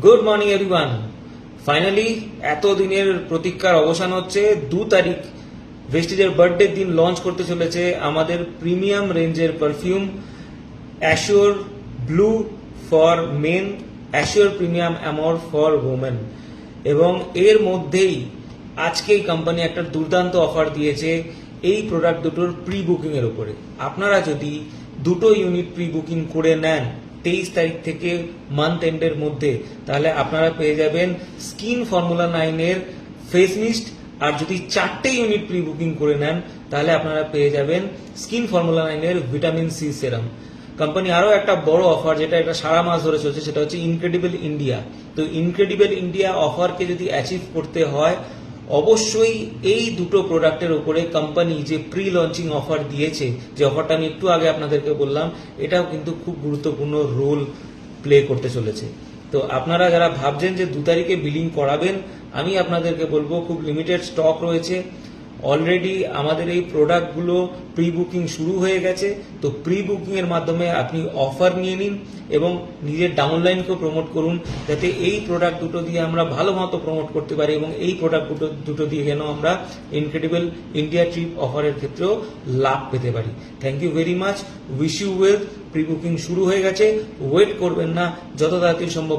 Good morning everyone. Finally এতদিনের প্রতীক্ষার অবসান হচ্ছে। 2 তারিখ ভেস্টিজের বার্থডে দিন লঞ্চ করতে চলেছে আমাদের প্রিমিয়াম রেঞ্জের perfume Assure Blue for men, Assure Premium Amour for women. এবং এর মধ্যেই আজকেই কোম্পানি একটা দুর্দান্ত অফার দিয়েছে এই প্রোডাক্ট দুটোর প্রি বুকিং এর উপরে। আপনারা যদি দুটো ইউনিট প্রি বুকিং করে নেন 23 তারিখ থেকে মান্থ এন্ডের মধ্যে, তাহলে আপনারা পেয়ে যাবেন স্কিন ফর্মুলা 9 এর ফেস মিস্ট। আর যদি 4টে ইউনিট প্রি বুকিং করে নেন তাহলে আপনারা পেয়ে যাবেন স্কিন ফর্মুলা 9 এর ভিটামিন সি সেরাম। কোম্পানি আরো একটা বড় অফার, যেটা একটা সারা মাস ধরে চলছে, সেটা হচ্ছে ইনক্রেডিবল ইন্ডিয়া। তো ইনক্রেডিবল ইন্ডিয়া অফারকে যদি অ্যাচিভ করতে হয়, অবশ্যই এই দুটো প্রোডাক্টের উপরে কোম্পানি যে প্রি লঞ্চিং অফার দিয়েছে, যে অফারটা আমি একটু আগে আপনাদেরকে বললাম, এটাও কিন্তু খুব গুরুত্বপূর্ণ রোল প্লে করতে চলেছে। তো আপনারা যারা ভাবছেন যে 2 তারিখে বিলিং করাবেন, আমি আপনাদেরকে বলবো খুব লিমিটেড স্টক রয়েছে। অলরেডি আমাদের এই প্রোডাক্টগুলো প্রি বুকিং শুরু হয়ে গেছে। তো প্রি বুকিং এর মাধ্যমে আপনি অফার নিয়ে নিন এবং নিজের ডাউনলাইনকেও প্রমোট করুন, যাতে এই প্রোডাক্ট দুটো দিয়ে আমরা ভালো মতো প্রমোট করতে পারি এবং এই প্রোডাক্ট দুটো দিয়ে যেন আমরা ইনক্রেডিবল ইন্ডিয়া ট্রিপ অফারের ক্ষেত্রেও লাভ পেতে পারি। Thank you very much, wish you well. Pre booking শুরু হয়ে গেছে, ওয়েট করবেন না, যত তাড়াতাড়ি সম্ভব